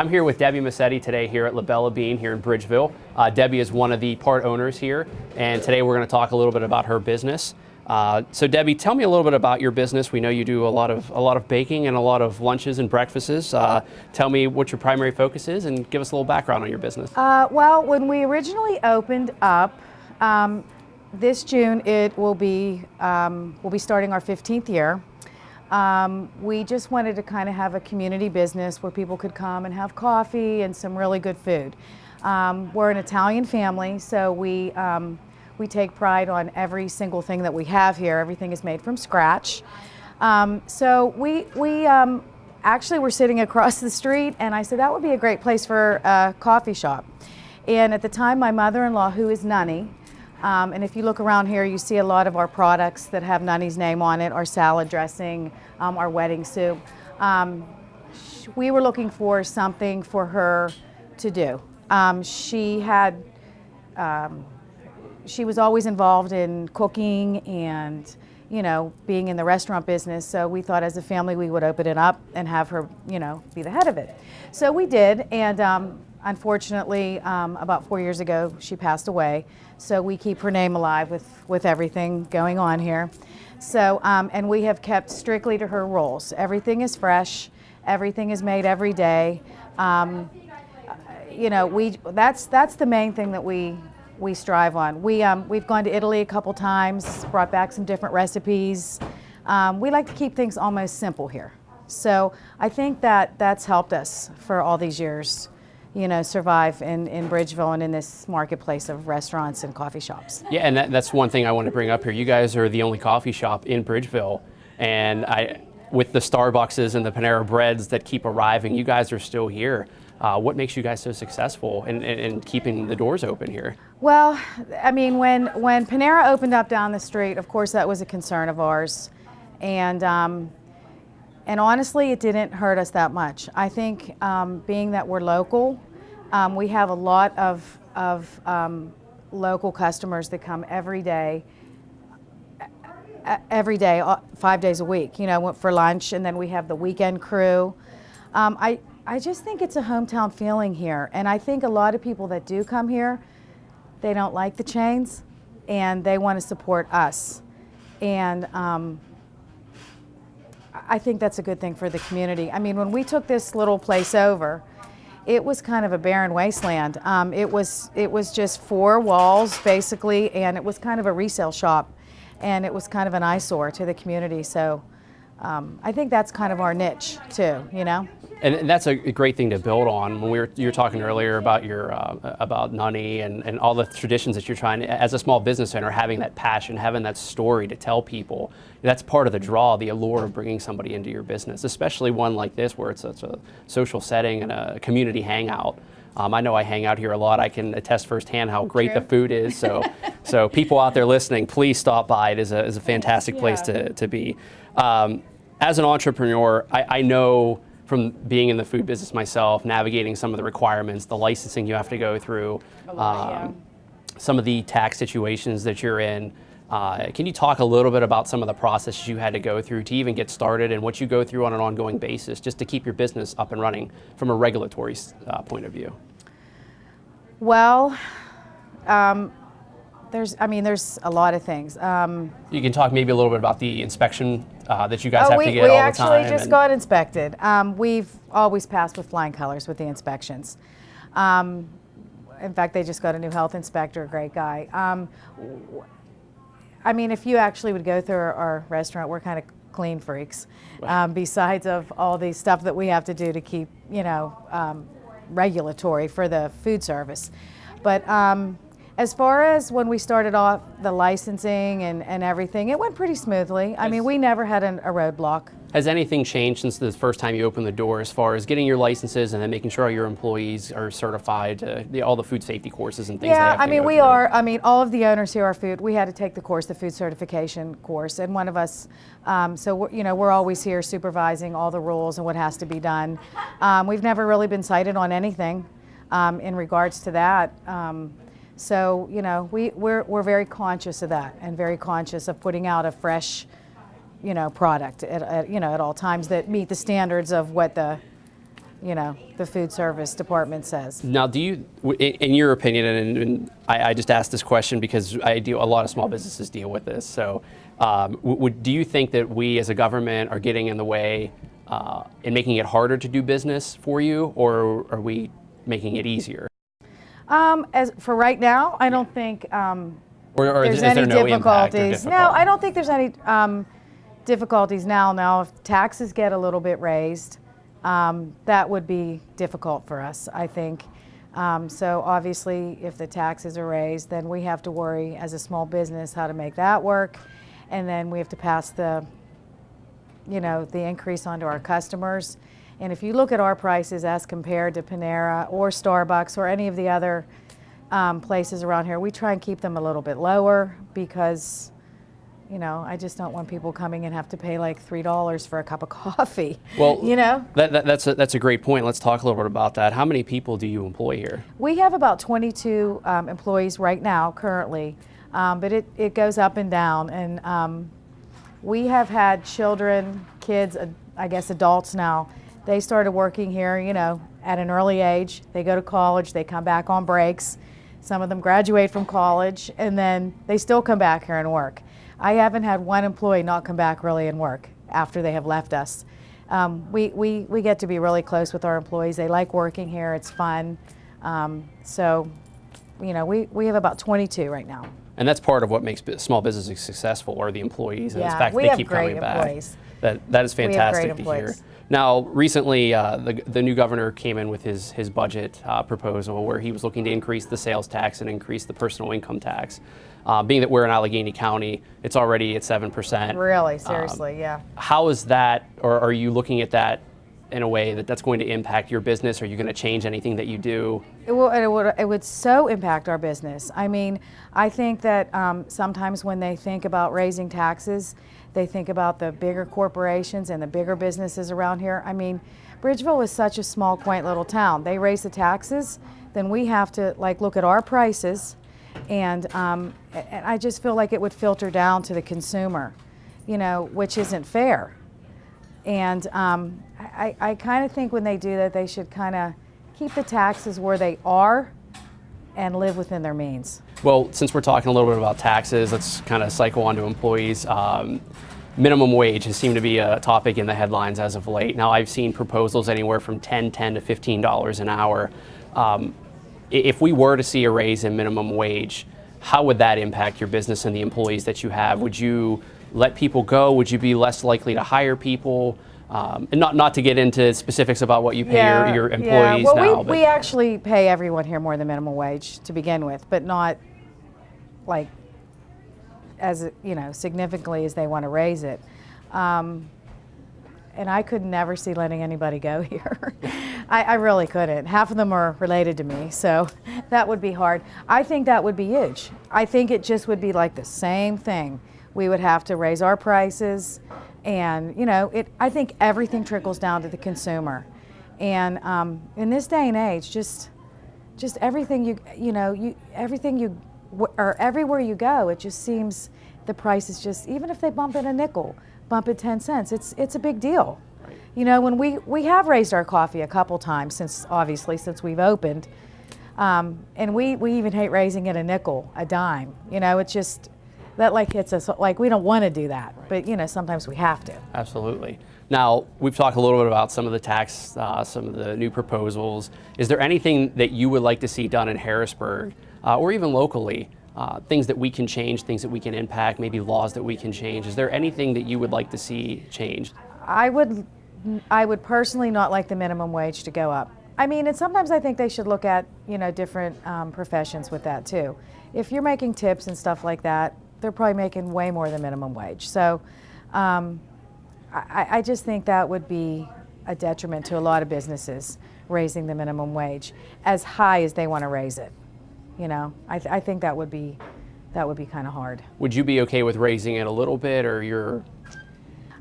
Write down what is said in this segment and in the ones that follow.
I'm here with Debbie Massetti today here at La Bella Bean here in Bridgeville. Debbie is one of the part owners here, and today we're going to talk a little bit about her business. So Debbie, tell me a little bit about your business. We know you do a lot of baking and a lot of lunches and breakfasts. Tell me what your primary focus is and give us a little background on your business. Well, when we originally opened up, this June we'll be starting our 15th year. We just wanted to kind of have a community business where people could come and have coffee and some really good food. We're an Italian family, so we take pride on every single thing that we have here. Everything is made from scratch. So we actually were sitting across the street, and I said that would be a great place for a coffee shop. And at the time, my mother-in-law, who is Nunny, and if you look around here, you see a lot of our products that have Nunny's name on it, our salad dressing, our wedding soup. We were looking for something for her to do. She was always involved in cooking and, you know, being in the restaurant business, so we thought as a family we would open it up and have her, you know, be the head of it. So we did, and unfortunately, about 4 years ago, she passed away. So we keep her name alive with everything going on here. So, and we have kept strictly to her rules. Everything is fresh. Everything is made every day. You know, that's the main thing that we strive on. We've gone to Italy a couple times, brought back some different recipes. We like to keep things almost simple here. So I think that's helped us for all these years, you know, survive in Bridgeville and in this marketplace of restaurants and coffee shops. Yeah, and that's one thing I want to bring up here. You guys are the only coffee shop in Bridgeville, and with the Starbuckses and the Panera Breads that keep arriving, you guys are still here. What makes you guys so successful in keeping the doors open here? Well, I mean, when Panera opened up down the street, of course that was a concern of ours, and honestly, it didn't hurt us that much. I think being that we're local, we have a lot of local customers that come every day, 5 days a week, you know, for lunch, and then we have the weekend crew. I just think it's a hometown feeling here, and I think a lot of people that do come here, they don't like the chains, and they want to support us. And I think that's a good thing for the community. I mean, when we took this little place over, it was kind of a barren wasteland. It was just 4 walls, basically, and it was kind of a resale shop, and it was kind of an eyesore to the community. So I think that's kind of our niche, too, you know? And that's a great thing to build on. When you were talking earlier about about Nunny and all the traditions that you're trying to, as a small business owner, having that passion, having that story to tell people, that's part of the draw, the allure of bringing somebody into your business, especially one like this where it's a social setting and a community hangout. I know I hang out here a lot. I can attest firsthand how great the food is. So people out there listening, please stop by. It is a fantastic place to be. As an entrepreneur, I know from being in the food business myself, navigating some of the requirements, the licensing you have to go through, some of the tax situations that you're in. Can you talk a little bit about some of the processes you had to go through to even get started and what you go through on an ongoing basis just to keep your business up and running from a regulatory point of view? Well, there's a lot of things. You can talk maybe a little bit about the inspection that you guys have to get all the time. We actually just got inspected. We've always passed with flying colors with the inspections. In fact, they just got a new health inspector, a great guy. I mean, if you actually would go through our restaurant, we're kind of clean freaks, besides of all the stuff that we have to do to keep, you know, regulatory for the food service. But as far as when we started off the licensing and everything, it went pretty smoothly. I mean, we never had a roadblock. Has anything changed since the first time you opened the door as far as getting your licenses and then making sure your employees are certified to all the food safety courses and things? Yeah, I mean, we are. I mean, all of the owners here are food. We had to take the course, the food certification course, and one of us, so you know, we're always here supervising all the rules and what has to be done. We've never really been cited on anything in regards to that. So, you know, we're very conscious of that and very conscious of putting out a fresh, you know, product at all times that meet the standards of what the the food service department says. Now, do you, in your opinion, and I just asked this question because a lot of small businesses deal with this, so do you think that we as a government are getting in the way and making it harder to do business for you, or are we making it easier? As for right now, I don't think Or there's is any there no impact or difficulties. No, difficulty? I don't think there's any difficulties now. Now, if taxes get a little bit raised, that would be difficult for us, I think. So obviously, if the taxes are raised, then we have to worry as a small business how to make that work, and then we have to pass the increase onto our customers. And if you look at our prices as compared to Panera or Starbucks or any of the other places around here, we try and keep them a little bit lower because, I just don't want people coming and have to pay like $3 for a cup of coffee. Well, that's a great point. Let's talk a little bit about that. How many people do you employ here? We have about 22 employees right now, currently, but it goes up and down. And we have had children, kids, I guess adults now. They started working here, at an early age. They go to college, they come back on breaks. Some of them graduate from college, and then they still come back here and work. I haven't had one employee not come back really and work after they have left us. We get to be really close with our employees. They like working here, it's fun. So, we have about 22 right now. And that's part of what makes small businesses successful, are the employees, and the fact that we they have keep great coming back. employees. That is fantastic to hear. employees. Now, recently, the new governor came in with his budget proposal where he was looking to increase the sales tax and increase the personal income tax. Being that we're in Allegheny County, it's already at 7%. Really, seriously, yeah. How is that, or are you looking at that in a way that's going to impact your business? Are you going to change anything that you do? It would so impact our business. I mean, I think that sometimes when they think about raising taxes, they think about the bigger corporations and the bigger businesses around here. I mean, Bridgeville is such a small, quaint little town. They raise the taxes, then we have to look at our prices, and I just feel like it would filter down to the consumer, which isn't fair. And I kind of think when they do that, they should kind of keep the taxes where they are and live within their means. Well, since we're talking a little bit about taxes, let's kind of cycle on to employees. Minimum wage has seemed to be a topic in the headlines as of late. Now, I've seen proposals anywhere from $10 to $15 an hour. If we were to see a raise in minimum wage, how would that impact your business and the employees that you have? Would you let people go? Would you be less likely to hire people? And not to get into specifics about what you pay your employees well, now. We actually pay everyone here more than minimum wage to begin with, but not as significantly as they want to raise it. And I could never see letting anybody go here. I really couldn't. Half of them are related to me, so that would be hard. I think that would be huge. I think it just would be like the same thing. We would have to raise our prices, and I think everything trickles down to the consumer. And in this day and age, just everything or everywhere you go, it just seems the price is just, even if they bump it a nickel, bump it 10 cents, it's a big deal. Right. When we have raised our coffee a couple times since we've opened, and we even hate raising it a nickel, a dime. It's just that hits us, we don't want to do that, right. But sometimes we have to. Absolutely. Now, we've talked a little bit about some of the tax, some of the new proposals. Is there anything that you would like to see done in Harrisburg, or even locally, things that we can change, things that we can impact, maybe laws that we can change? Is there anything that you would like to see changed? I would personally not like the minimum wage to go up. I mean, and sometimes I think they should look at, different professions with that too. If you're making tips and stuff like that, they're probably making way more than minimum wage. So I just think that would be a detriment to a lot of businesses, raising the minimum wage as high as they want to raise it. I think that would be kind of hard. Would you be okay with raising it a little bit, or you're?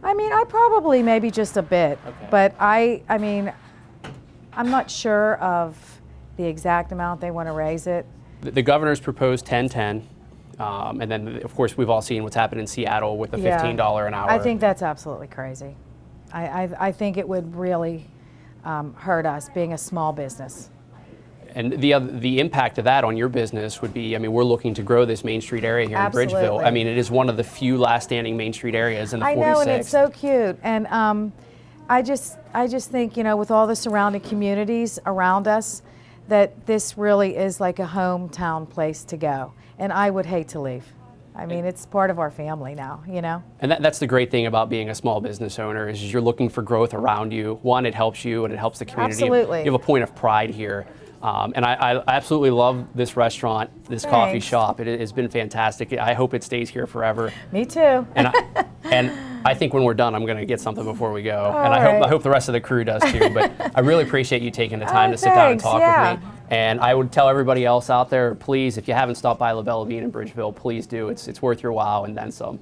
I mean, I probably maybe just a bit, okay. But I mean, I'm not sure of the exact amount they want to raise it. The governor's proposed 10-10, and then of course we've all seen what's happened in Seattle with the $15 an hour. I think that's absolutely crazy. I think it would really hurt us, being a small business. And the impact of that on your business would be, I mean, we're looking to grow this Main Street area here in Bridgeville. I mean, it is one of the few last standing Main Street areas in the 46th. I know, and it's so cute. And I just think, you know, with all the surrounding communities around us, that this really is like a hometown place to go. And I would hate to leave. I mean, it's part of our family now, you know? And that's the great thing about being a small business owner is you're looking for growth around you. One, it helps you and it helps the community. Absolutely. You have a point of pride here. And I absolutely love this restaurant, this coffee shop. It has been fantastic. I hope it stays here forever. Me too. And I think when we're done, I'm going to get something before we go. All and right. I hope the rest of the crew does too. But I really appreciate you taking the time to sit down and talk with me. And I would tell everybody else out there, please, if you haven't stopped by La Bella Bean in Bridgeville, please do. It's worth your while and then some.